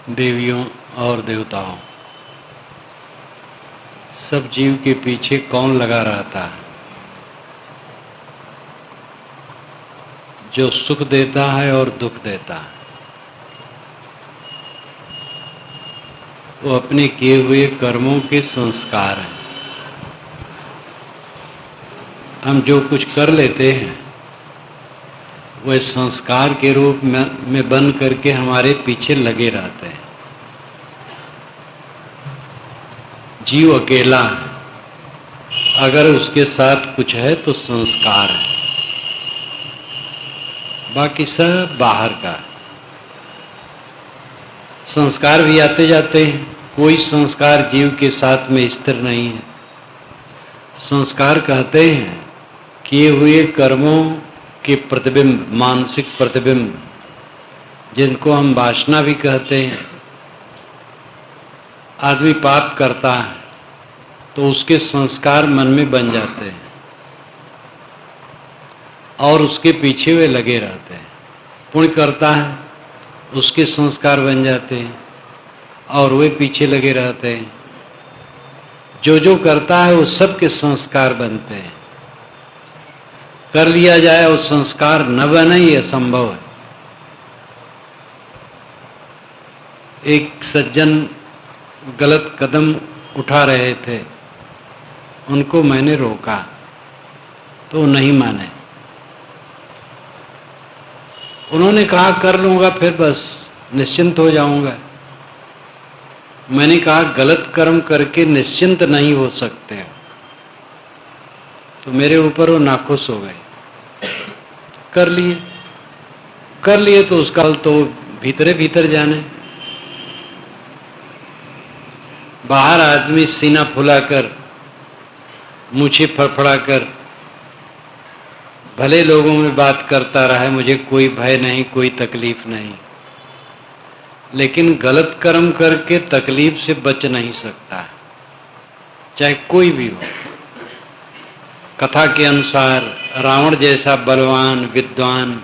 देवियों और देवताओं, सब जीव के पीछे कौन लगा रहता है? जो सुख देता है और दुख देता है। वो अपने किए हुए कर्मों के संस्कार हैं। हम जो कुछ कर लेते हैं वह संस्कार के रूप में बन करके हमारे पीछे लगे रहते हैं। जीव अकेला है, अगर उसके साथ कुछ है तो संस्कार है, बाकी सब बाहर का है। संस्कार भी आते जाते हैं, कोई संस्कार जीव के साथ में स्थिर नहीं है। संस्कार कहते हैं किए हुए कर्मों के प्रतिबिंब, मानसिक प्रतिबिंब, जिनको हम वासना भी कहते हैं। आदमी पाप करता है तो उसके संस्कार मन में बन जाते हैं और उसके पीछे वे लगे रहते हैं। पुण्य करता है, उसके संस्कार बन जाते हैं और वे पीछे लगे रहते हैं। जो जो करता है वो सबके संस्कार बनते हैं। कर लिया जाए और संस्कार न बने, ये असंभव है। एक सज्जन गलत कदम उठा रहे थे, उनको मैंने रोका तो नहीं माने। उन्होंने कहा कर लूंगा, फिर बस निश्चिंत हो जाऊंगा। मैंने कहा गलत कर्म करके निश्चिंत नहीं हो सकते। तो मेरे ऊपर वो नाखुश हो गए। कर लिए तो उसका तो भीतरे भीतर जाने। बाहर आदमी सीना फुलाकर, मूछें फड़फड़ाकर भले लोगों में बात करता रहा, मुझे कोई भय नहीं, कोई तकलीफ नहीं, लेकिन गलत कर्म करके तकलीफ से बच नहीं सकता, चाहे कोई भी हो। कथा के अनुसार रावण जैसा बलवान, विद्वान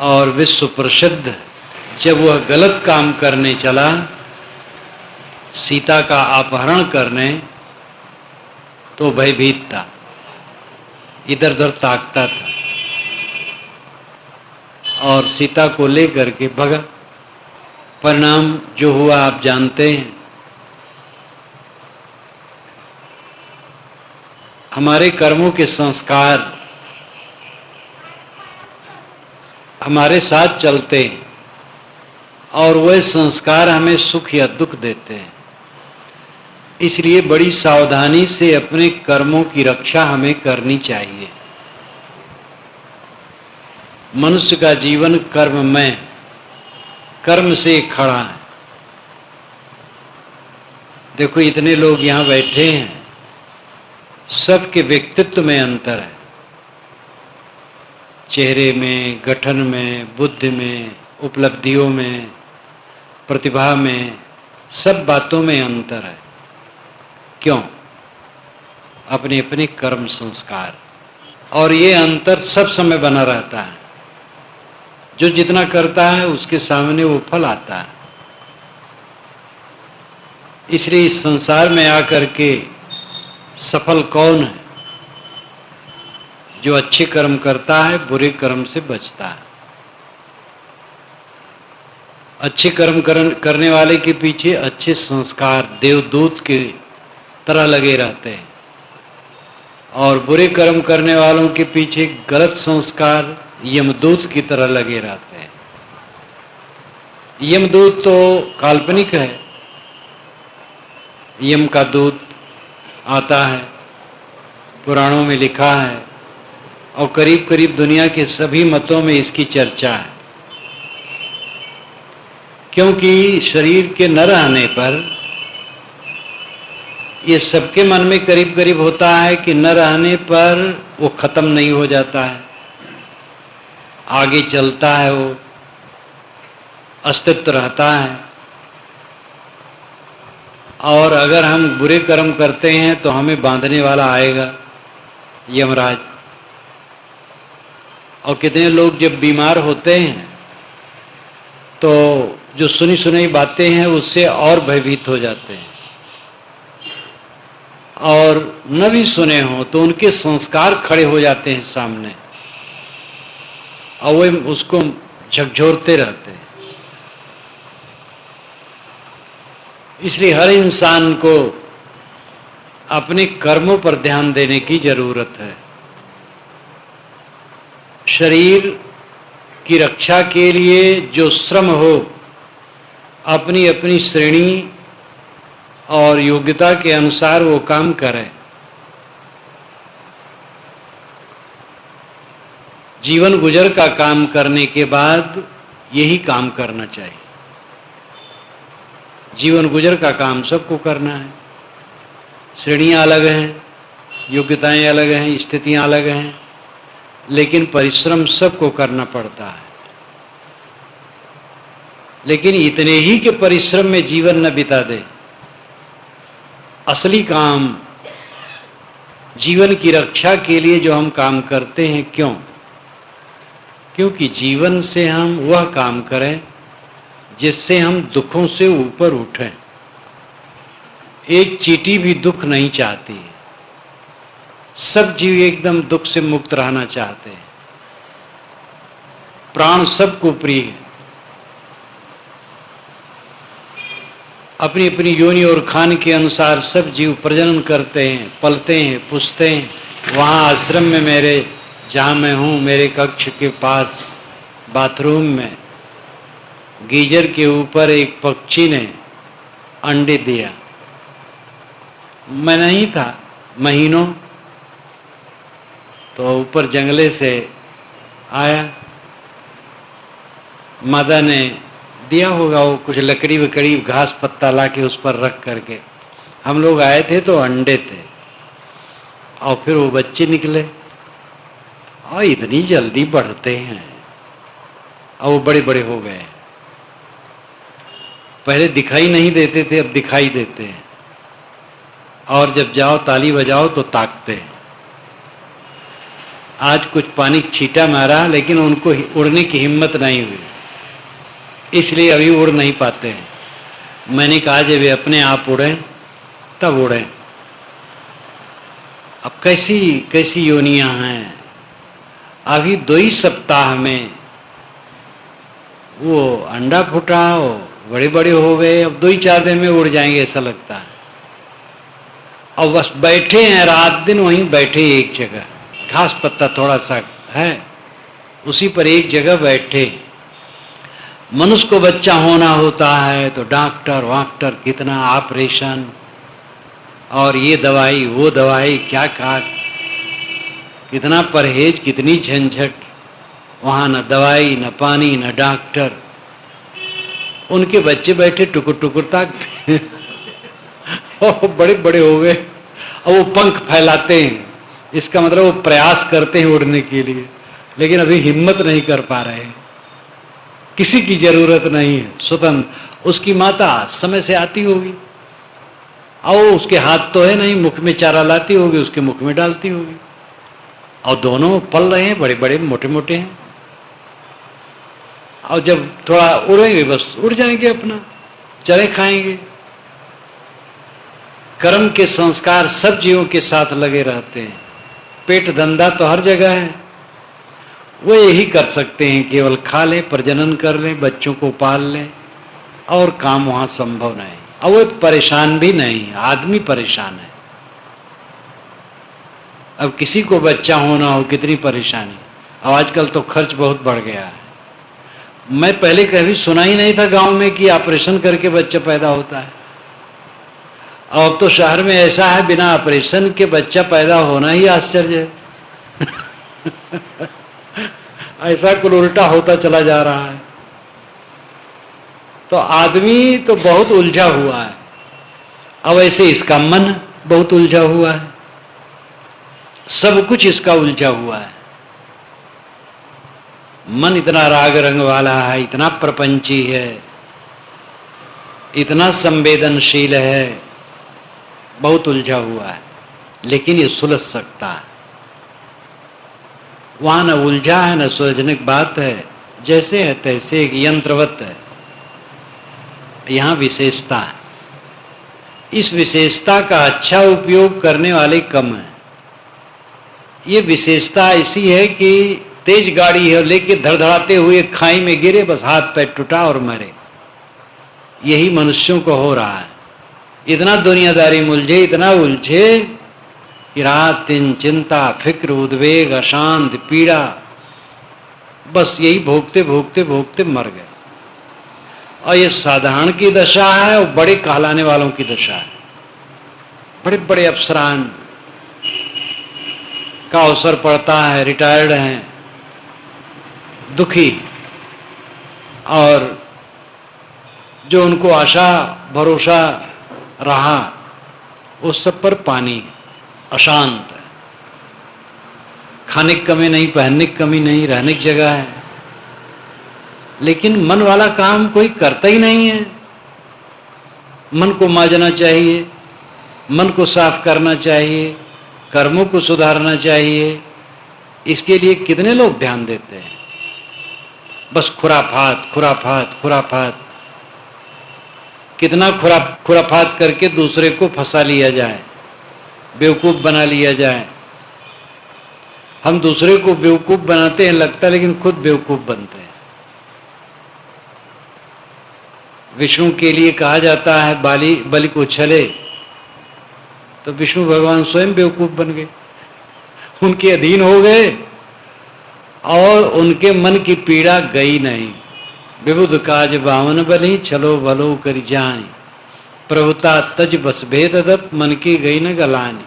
और विश्व प्रसिद्ध जब वह गलत काम करने चला, सीता का अपहरण करने, तो भयभीत था, इधर उधर ताकता था और सीता को लेकर के भगा। परिणाम जो हुआ आप जानते हैं। हमारे कर्मों के संस्कार हमारे साथ चलते हैं और वह संस्कार हमें सुख या दुख देते हैं। इसलिए बड़ी सावधानी से अपने कर्मों की रक्षा हमें करनी चाहिए। मनुष्य का जीवन कर्ममय, कर्म से खड़ा है। देखो इतने लोग यहाँ बैठे हैं, सबके व्यक्तित्व में अंतर है। चेहरे में, गठन में, बुद्धि में, उपलब्धियों में, प्रतिभा में, सब बातों में अंतर है। क्यों? अपने अपने कर्म संस्कार। और ये अंतर सब समय बना रहता है। जो जितना करता है उसके सामने वो फल आता है। इसलिए इस संसार में आकर के सफल कौन है? जो अच्छे कर्म करता है, बुरे कर्म से बचता है। अच्छे कर्म करने वाले के पीछे अच्छे संस्कार देवदूत के तरह लगे रहते हैं और बुरे कर्म करने वालों के पीछे गलत संस्कार यमदूत की तरह लगे रहते हैं। यमदूत तो काल्पनिक है। यम का दूत आता है, पुराणों में लिखा है और करीब करीब दुनिया के सभी मतों में इसकी चर्चा है। क्योंकि शरीर के न रहने पर ये सबके मन में करीब करीब होता है कि न रहने पर वो खत्म नहीं हो जाता है, आगे चलता है, वो अस्तित्व रहता है। और अगर हम बुरे कर्म करते हैं तो हमें बांधने वाला आएगा, यमराज। और कितने लोग जब बीमार होते हैं तो जो सुनी सुनाई बातें हैं उससे और भयभीत हो जाते हैं, और न भी सुने हों तो उनके संस्कार खड़े हो जाते हैं सामने और वो उसको झकझोरते रहते हैं। इसलिए हर इंसान को अपने कर्मों पर ध्यान देने की जरूरत है। शरीर की रक्षा के लिए जो श्रम हो अपनी अपनी श्रेणी और योग्यता के अनुसार वो काम करें। जीवन गुजर का काम करने के बाद यही काम करना चाहिए। जीवन गुजर का काम सबको करना है। श्रेणियां अलग हैं, योग्यताएं अलग हैं, स्थितियां अलग हैं, लेकिन परिश्रम सबको करना पड़ता है। लेकिन इतने ही के परिश्रम में जीवन न बिता दे। असली काम जीवन की रक्षा के लिए जो हम काम करते हैं, क्योंकि जीवन से हम वह काम करें जिससे हम दुखों से ऊपर उठें। एक चींटी भी दुख नहीं चाहती है। सब जीव एकदम दुख से मुक्त रहना चाहते हैं। प्राण सबको प्रिय है। अपनी अपनी योनि और खान के अनुसार सब जीव प्रजनन करते हैं, पलते हैं, पुसते हैं। वहाँ आश्रम में मेरे, जहाँ मैं हूँ, मेरे कक्ष के पास बाथरूम में गीजर के ऊपर एक पक्षी ने अंडे दिया। मैं नहीं था महीनों, तो ऊपर जंगले से आया, मादा ने दिया होगा, वो कुछ लकड़ी वकड़ी घास पत्ता ला के उस पर रख करके। हम लोग आए थे तो अंडे थे, और फिर वो बच्चे निकले और इतनी जल्दी बढ़ते हैं और वो बड़े बड़े हो गए। पहले दिखाई नहीं देते थे, अब दिखाई देते हैं, और जब जाओ ताली बजाओ तो ताकते हैं। आज कुछ पानी छींटा मारा, लेकिन उनको उड़ने की हिम्मत नहीं हुई, इसलिए अभी उड़ नहीं पाते हैं। मैंने कहा जब वे अपने आप उड़ें तब उड़ें। अब कैसी कैसी योनियां हैं। अभी 2 ही सप्ताह में वो अंडा फूटा, वो बड़े बड़े हो गए, अब 2-4 दिन में उड़ जाएंगे ऐसा लगता है। और बस बैठे हैं, रात दिन वहीं बैठे एक जगह, घास पत्ता थोड़ा सा है, उसी पर एक जगह बैठे। मनुष्य को बच्चा होना होता है तो डॉक्टर वाक्टर, कितना ऑपरेशन और ये दवाई वो दवाई, क्या कितना परहेज, कितनी झंझट। वहाँ न दवाई, न पानी, न डॉक्टर। उनके बच्चे बैठे टुकुर टुकुर ताकते और बड़े बड़े हो गए, और वो पंख फैलाते हैं। इसका मतलब वो प्रयास करते हैं उड़ने के लिए, लेकिन अभी हिम्मत नहीं कर पा रहे हैं। किसी की जरूरत नहीं है, स्वतंत्र। उसकी माता समय से आती होगी, और उसके हाथ तो है नहीं, मुख में चारा लाती होगी, उसके मुख में डालती होगी, और दोनों पल रहे हैं, बड़े बड़े मोटे मोटे हैं। और जब थोड़ा उड़ेंगे बस उड़ जाएंगे, अपना चरे खाएंगे। कर्म के संस्कार सब जीवों के साथ लगे रहते हैं। पेट धंधा तो हर जगह है, वो यही कर सकते हैं, केवल खा लें, प्रजनन कर लें, बच्चों को पाल लें, और काम वहाँ संभव नहीं। और वो परेशान भी नहीं, आदमी परेशान है। अब किसी को बच्चा होना हो कितनी परेशानी। अब आजकल तो खर्च बहुत बढ़ गया है। मैं पहले कभी सुना ही नहीं था गांव में कि ऑपरेशन करके बच्चा पैदा होता है। अब तो शहर में ऐसा है, बिना ऑपरेशन के बच्चा पैदा होना ही आश्चर्य है। ऐसा कुल उल्टा होता चला जा रहा है। तो आदमी तो बहुत उलझा हुआ है। अब ऐसे इसका मन बहुत उलझा हुआ है, सब कुछ इसका उलझा हुआ है। मन इतना राग रंग वाला है, इतना प्रपंची है, इतना संवेदनशील है, बहुत उलझा हुआ है। लेकिन ये सुलझ सकता है। वहां न उलझा है न सुलझने की बात है, जैसे है तैसे, एक यंत्रवत है। यहाँ विशेषता है। इस विशेषता का अच्छा उपयोग करने वाले कम हैं। ये विशेषता ऐसी है कि तेज गाड़ी है, लेके धड़धड़ाते हुए खाई में गिरे, बस हाथ पैर टूटा और मरे। यही मनुष्यों को हो रहा है। इतना दुनियादारी मुलझे, इतना उलझे कि रात दिन चिंता, फिक्र, उद्वेग, अशांत, पीड़ा, बस यही भोगते भोगते भोगते मर गए। और ये साधारण की दशा है और बड़े कहलाने वालों की दशा है। बड़े बड़े अफसरान का अवसर पड़ता है, रिटायर्ड हैं, दुखी, और जो उनको आशा भरोसा रहा उस सब पर पानी, अशांत है। खाने की कमी नहीं, पहनने की कमी नहीं, रहने की जगह है, लेकिन मन वाला काम कोई करता ही नहीं है। मन को मांजना चाहिए, मन को साफ करना चाहिए, कर्मों को सुधारना चाहिए। इसके लिए कितने लोग ध्यान देते हैं? बस खुराफात खुराफात खुराफात। कितना खुराफात करके दूसरे को फंसा लिया जाए, बेवकूफ़ बना लिया जाए। हम दूसरे को बेवकूफ़ बनाते हैं लगता है, लेकिन खुद बेवकूफ़ बनते हैं। विष्णु के लिए कहा जाता है बलि को छले, तो विष्णु भगवान स्वयं बेवकूफ़ बन गए, उनके अधीन हो गए और उनके मन की पीड़ा गई नहीं। विबुध काज बावन बलि, छलो भलो करि जानी, प्रभुता तज बस भेद दप, मन की गई न गलानी।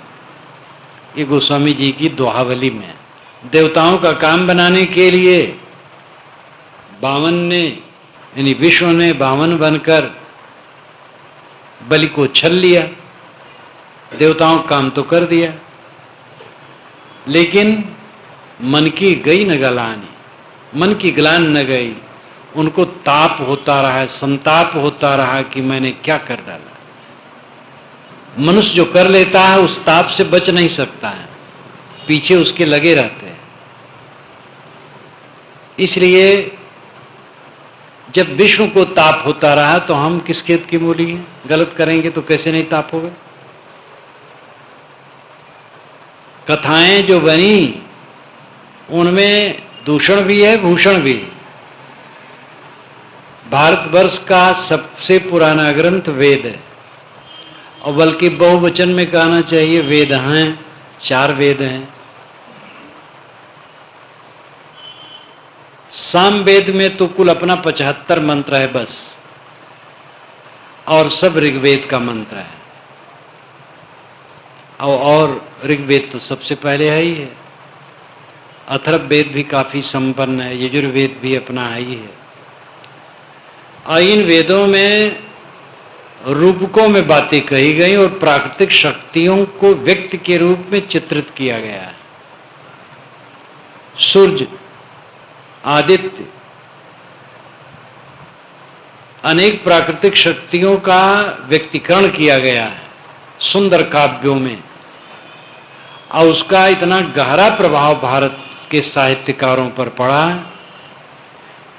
ये गोस्वामी जी की दोहावली में। देवताओं का काम बनाने के लिए बामन ने, यानी विष्णु ने बामन बनकर बलि को छल लिया। देवताओं का काम तो कर दिया, लेकिन मन की गई न गलानी, मन की गलान न गई। उनको ताप होता रहा, संताप होता रहा कि मैंने क्या कर डाला। मनुष्य जो कर लेता है उस ताप से बच नहीं सकता है, पीछे उसके लगे रहते हैं। इसलिए जब विष्णु को ताप होता रहा तो हम किस खेत की मूली हैं? गलत करेंगे तो कैसे नहीं ताप होगा? कथाएं जो बनी उनमें दूषण भी है, भूषण भी है। भारतवर्ष का सबसे पुराना ग्रंथ वेद है, और बल्कि बहुवचन में कहना चाहिए वेद हैं, 4 वेद हैं। सामवेद में तो कुल अपना 75 मंत्र है बस, और सब ऋग्वेद का मंत्र है। और ऋग्वेद तो सबसे पहले है ही है। अथर्ववेद भी काफी संपन्न है, यजुर्वेद भी अपना है ही है। और इन वेदों में रूपकों में बातें कही गई और प्राकृतिक शक्तियों को व्यक्त के रूप में चित्रित किया गया है। सूर्य, आदित्य, अनेक प्राकृतिक शक्तियों का व्यक्तीकरण किया गया है सुंदर काव्यों में, और उसका इतना गहरा प्रभाव भारत के साहित्यकारों पर पड़ा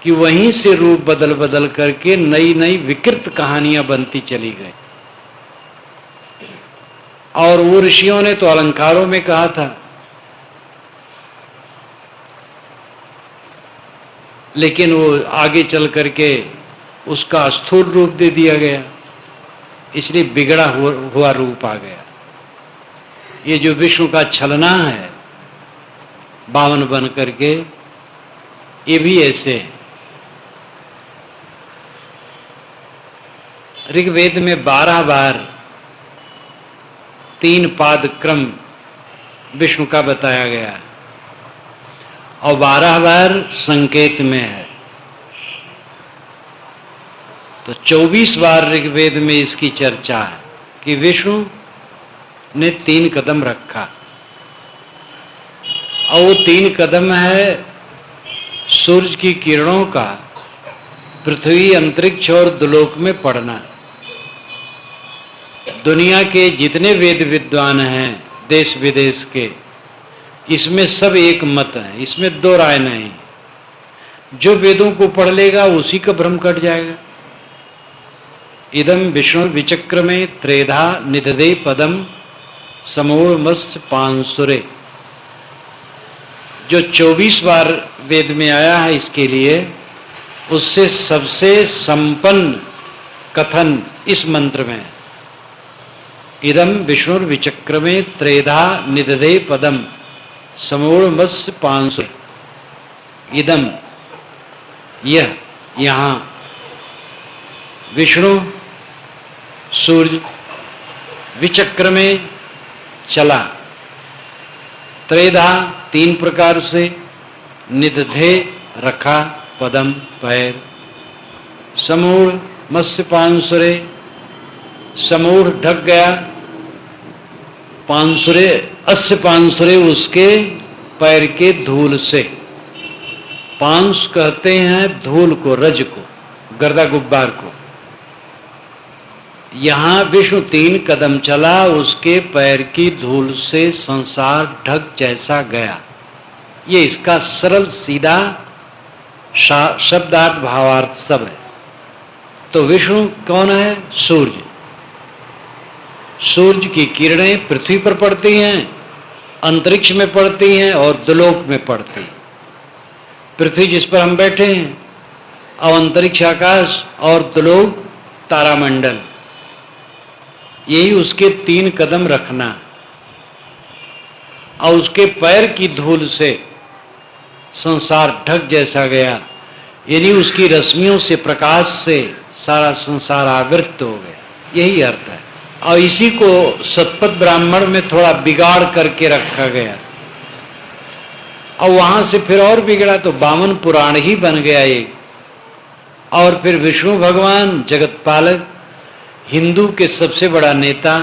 कि वहीं से रूप बदल बदल करके नई नई विकृत कहानियां बनती चली गई। और वो ऋषियों ने तो अलंकारों में कहा था, लेकिन वो आगे चल करके उसका स्थूल रूप दे दिया गया, इसलिए बिगड़ा हुआ रूप आ गया। ये जो विष्णु का छलना है बावन बन करके, ये भी ऐसे है। ऋग्वेद में 12 बार 3 पाद क्रम विष्णु का बताया गया है, और 12 बार संकेत में है। तो 24 बार ऋग्वेद में इसकी चर्चा है कि विष्णु ने 3 कदम रखा, और वो 3 कदम है सूरज की किरणों का पृथ्वी, अंतरिक्ष और दुलोक में पड़ना। दुनिया के जितने वेद विद्वान हैं देश विदेश के, इसमें सब एक मत है, इसमें 2 राय नहीं। जो वेदों को पढ़ लेगा उसी का भ्रम कट जाएगा। इदम विष्णु विचक्रमे त्रेधा निदधे पदम समूढ़मस्य पांसुरे। जो 24 बार वेद में आया है इसके लिए, उससे सबसे संपन्न कथन इस मंत्र में है। इदम विष्णु विचक्रमे त्रेधा निदधे पदम समूढ़मस्य पांसुरे। इदम यह, यहाँ विष्णु सूर्य विचक्र में चला, त्रेधा 3 प्रकार से, निदधे रखा, पदम पैर, समूढ़ मत्स्य पांसुरे समूढ़ ढक गया, पांसुरे अस्य पांसुरे उसके पैर के धूल से। पांस कहते हैं धूल को, रज को, गर्दा गुब्बार को। यहाँ विष्णु 3 कदम चला, उसके पैर की धूल से संसार ढक जैसा गया। ये इसका सरल सीधा शब्दार्थ भावार्थ सब है। तो विष्णु कौन है? सूर्य। सूर्य की किरणें पृथ्वी पर पड़ती हैं, अंतरिक्ष में पड़ती हैं और दुलोक में पड़ती हैं। पृथ्वी जिस पर हम बैठे हैं, और अंतरिक्ष आकाश और दुलोक तारामंडल, यही उसके 3 कदम रखना। और उसके पैर की धूल से संसार ढक जैसा गया, यानी उसकी रश्मियों से, प्रकाश से सारा संसार आवृत हो गया। यही अर्थ है। और इसी को सतपथ ब्राह्मण में थोड़ा बिगाड़ करके रखा गया, और वहां से फिर और बिगड़ा तो 52 पुराण ही बन गया एक। और फिर विष्णु भगवान जगत पालक, हिंदू के सबसे बड़ा नेता,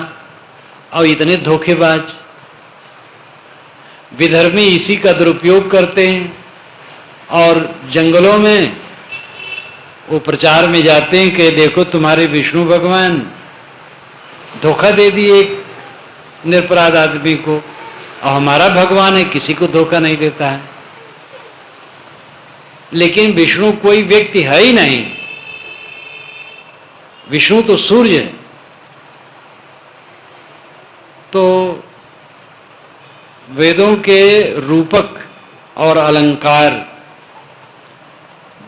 और इतने धोखेबाज विधर्मी इसी का दुरुपयोग करते हैं। और जंगलों में वो प्रचार में जाते हैं कि देखो तुम्हारे विष्णु भगवान धोखा दे दिए एक निरपराध आदमी को, और हमारा भगवान है किसी को धोखा नहीं देता है। लेकिन विष्णु कोई व्यक्ति है ही नहीं, विष्णु तो सूर्य है। तो वेदों के रूपक और अलंकार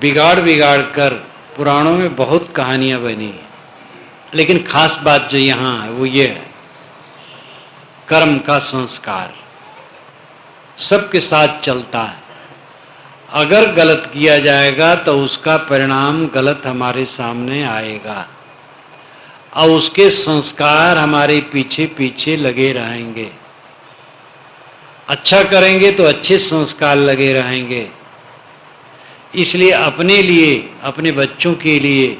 बिगाड़ बिगाड़ कर पुराणों में बहुत कहानियां बनी हैं। लेकिन खास बात जो यहाँ है वो ये है, कर्म का संस्कार सबके साथ चलता है। अगर गलत किया जाएगा तो उसका परिणाम गलत हमारे सामने आएगा, और उसके संस्कार हमारे पीछे पीछे लगे रहेंगे। अच्छा करेंगे तो अच्छे संस्कार लगे रहेंगे। इसलिए अपने लिए, अपने बच्चों के लिए,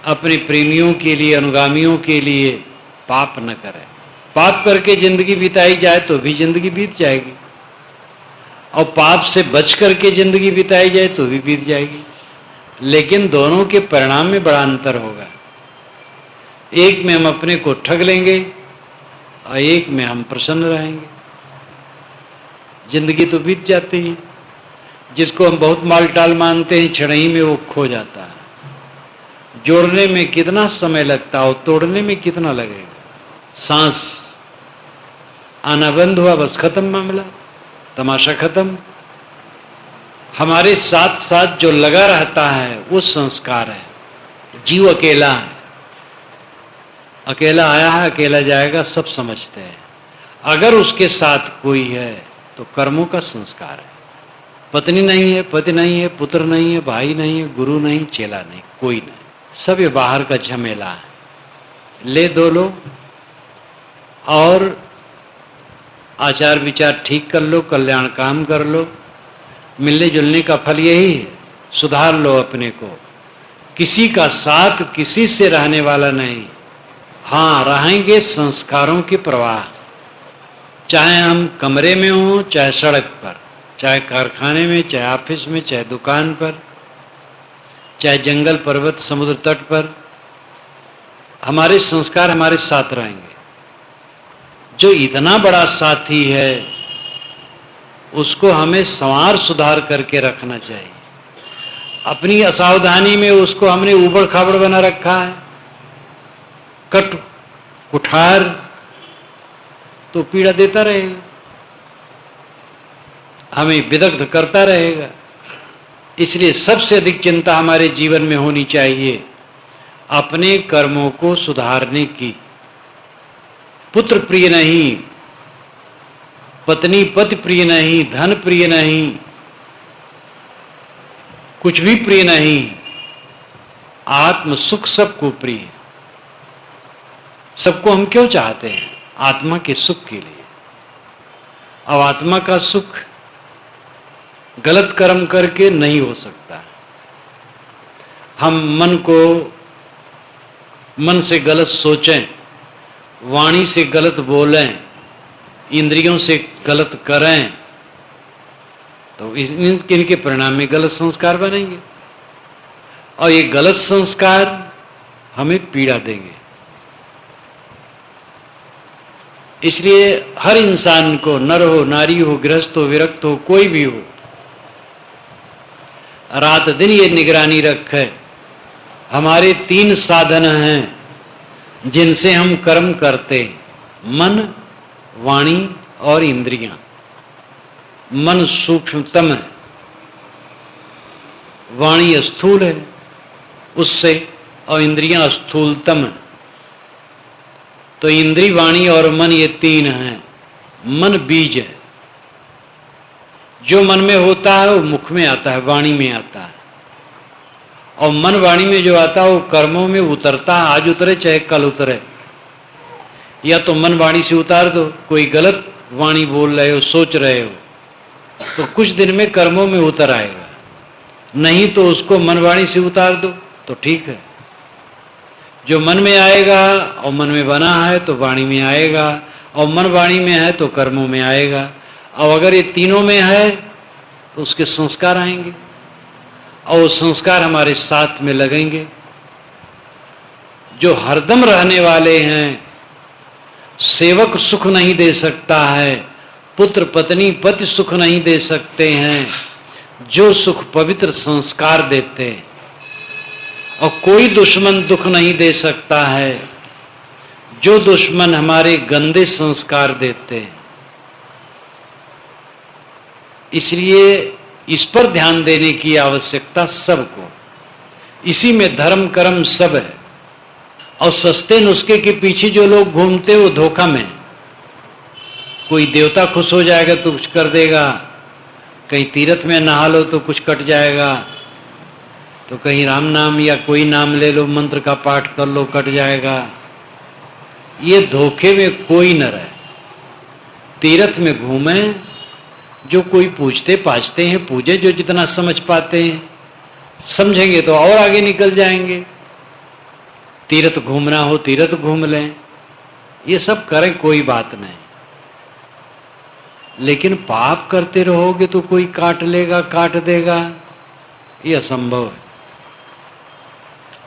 अपने प्रेमियों के लिए, अनुगामियों के लिए पाप न करें। पाप करके जिंदगी बिताई जाए तो भी जिंदगी बीत जाएगी, और पाप से बच करके जिंदगी बिताई जाए तो भी बीत जाएगी। लेकिन दोनों के परिणाम में बड़ा अंतर होगा। एक में हम अपने को ठग लेंगे और एक में हम प्रसन्न रहेंगे। जिंदगी तो बीत जाती है। जिसको हम बहुत मालटाल मानते हैं, क्षण ही में वो खो जाता है। जोड़ने में कितना समय लगता है और तोड़ने में कितना लगेगा। सांस आना बंद हुआ, बस खत्म मामला, तमाशा खत्म। हमारे साथ साथ जो लगा रहता है वो संस्कार है। जीव अकेला है, अकेला आया है अकेला जाएगा, सब समझते हैं। अगर उसके साथ कोई है तो कर्मों का संस्कार है। पत्नी नहीं है, पति नहीं है, पुत्र नहीं है, भाई नहीं है, गुरु नहीं, चेला नहीं, कोई नहीं, सब ये बाहर का झमेला है। ले दो लो और आचार विचार ठीक कर लो, कल्याण काम कर लो। मिलने जुलने का फल यही है, सुधार लो अपने को। किसी का साथ किसी से रहने वाला नहीं। हाँ, रहेंगे संस्कारों के प्रवाह, चाहे हम कमरे में हों, चाहे सड़क पर, चाहे कारखाने में, चाहे ऑफिस में, चाहे दुकान पर, चाहे जंगल पर्वत समुद्र तट पर, हमारे संस्कार हमारे साथ रहेंगे। जो इतना बड़ा साथी है उसको हमें संवार सुधार करके रखना चाहिए। अपनी असावधानी में उसको हमने ऊबड़ खाबड़ बना रखा है, कट कुठार, तो पीड़ा देता रहेगा, हमें विदग्ध करता रहेगा। इसलिए सबसे अधिक चिंता हमारे जीवन में होनी चाहिए अपने कर्मों को सुधारने की। पुत्र प्रिय नहीं, पत्नी पति प्रिय नहीं, धन प्रिय नहीं, कुछ भी प्रिय नहीं, आत्म सुख सबको प्रिय। सबको हम क्यों चाहते हैं? आत्मा के सुख के लिए। अब आत्मा का सुख गलत कर्म करके नहीं हो सकता। हम मन से गलत सोचें, वाणी से गलत बोलें, इंद्रियों से गलत करें, तो इनके परिणाम में गलत संस्कार बनेंगे और ये गलत संस्कार हमें पीड़ा देंगे। इसलिए हर इंसान को, नर हो, नारी हो, गृहस्थ हो, विरक्त हो, कोई भी हो, रात दिन ये निगरानी रखे। हमारे 3 साधन हैं जिनसे हम कर्म करते हैं, मन, वाणी और इंद्रियां। मन सूक्ष्मतम है, वाणी स्थूल है उससे, और इंद्रियां स्थूलतम है। तो इंद्री, वाणी और मन ये 3 हैं। मन बीज है, जो मन में होता है वो मुख में आता है, वाणी में आता है, और मन वाणी में जो आता है वो कर्मों में उतरता है। आज उतरे चाहे कल उतरे, या तो मन वाणी से उतार दो, कोई गलत वाणी बोल रहे हो, सोच रहे हो, तो कुछ दिन में कर्मों में उतर आएगा। नहीं तो उसको मन वाणी से उतार दो तो ठीक है। जो मन में आएगा और मन में बना है तो वाणी में आएगा, और मन वाणी में है तो कर्मों में आएगा। और अगर ये तीनों में है तो उसके संस्कार आएंगे, और वो संस्कार हमारे साथ में लगेंगे। जो हरदम रहने वाले हैं, सेवक सुख नहीं दे सकता है, पुत्र पत्नी पति सुख नहीं दे सकते हैं, जो सुख पवित्र संस्कार देते हैं। और कोई दुश्मन दुख नहीं दे सकता है, जो दुश्मन हमारे गंदे संस्कार देते हैं। इसलिए इस पर ध्यान देने की आवश्यकता सबको। इसी में धर्म कर्म सब है। और सस्ते नुस्खे के पीछे जो लोग घूमते वो धोखा में। कोई देवता खुश हो जाएगा तो कुछ कर देगा, कहीं तीर्थ में नहा लो तो कुछ कट जाएगा, तो कहीं राम नाम या कोई नाम ले लो, मंत्र का पाठ कर लो, कट जाएगा। ये धोखे में कोई न रहे। तीर्थ में घूमें, जो कोई पूछते पाछते हैं पूजे, जो जितना समझ पाते हैं, समझेंगे तो और आगे निकल जाएंगे। तीर्थ घूमना हो तीर्थ घूम लें, ये सब करें, कोई बात नहीं। लेकिन पाप करते रहोगे तो कोई काट लेगा, काट देगा, ये असंभव है।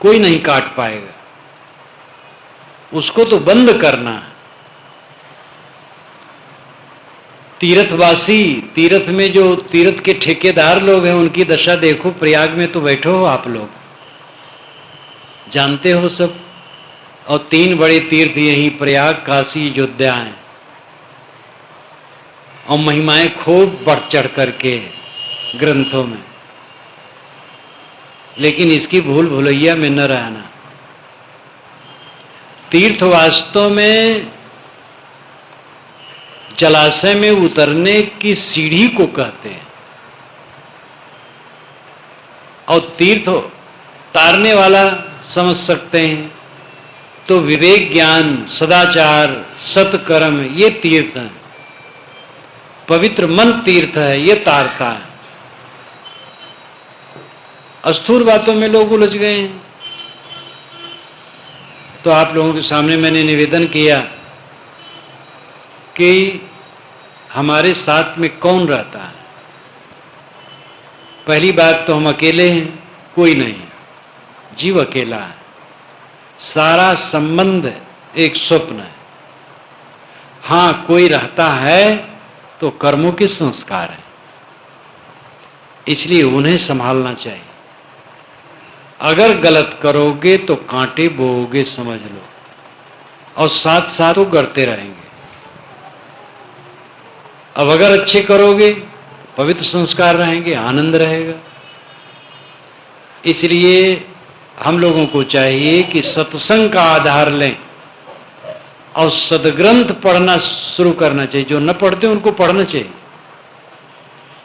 कोई नहीं काट पाएगा, उसको तो बंद करना है। तीर्थवासी, तीर्थ में जो तीर्थ के ठेकेदार लोग हैं उनकी दशा देखो। प्रयाग में तो बैठो हो आप लोग, जानते हो सब। और 3 बड़े तीर्थ यहीं प्रयाग, काशी, अयोध्या हैं, और महिमाएं खूब बढ़ चढ़ करके ग्रंथों में। लेकिन इसकी भूल भुलैया में न रहना। तीर्थ वास्तव में जलाशय में उतरने की सीढ़ी को कहते हैं, और तीर्थ तारने वाला समझ सकते हैं। तो विवेक, ज्ञान, सदाचार, सत्कर्म ये तीर्थ हैं। पवित्र मन तीर्थ है, ये तारता है। अस्थूल बातों में लोग उलझ गए हैं। तो आप लोगों के सामने मैंने निवेदन किया कि हमारे साथ में कौन रहता है। पहली बात तो हम अकेले हैं, कोई नहीं, जीव अकेला है। सारा संबंध एक स्वप्न है। हाँ, कोई रहता है तो कर्मों के संस्कार है, इसलिए उन्हें संभालना चाहिए। अगर गलत करोगे तो कांटे बोओगे, समझ लो, और साथ साथ वो गढ़ते रहेंगे। अब अगर अच्छे करोगे पवित्र संस्कार रहेंगे, आनंद रहेगा। इसलिए हम लोगों को चाहिए कि सत्संग का आधार लें और सदग्रंथ पढ़ना शुरू करना चाहिए। जो न पढ़ते उनको पढ़ना चाहिए।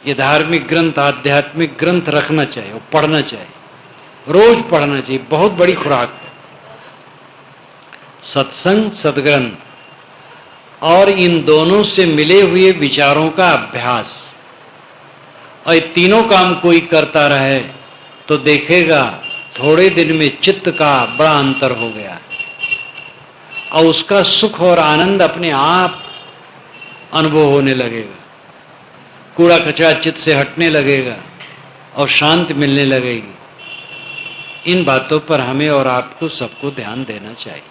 ये धार्मिक ग्रंथ, आध्यात्मिक ग्रंथ रखना चाहिए और पढ़ना चाहिए, रोज पढ़ना चाहिए। बहुत बड़ी खुराक है सत्संग, सदग्रंथ, और इन दोनों से मिले हुए विचारों का अभ्यास। और ये तीनों काम कोई करता रहे तो देखेगा थोड़े दिन में चित्त का बड़ा अंतर हो गया और उसका सुख और आनंद अपने आप अनुभव होने लगेगा। कूड़ा कचरा चित्त से हटने लगेगा और शांति मिलने लगेगी। इन बातों पर हमें और आपको सबको ध्यान देना चाहिए।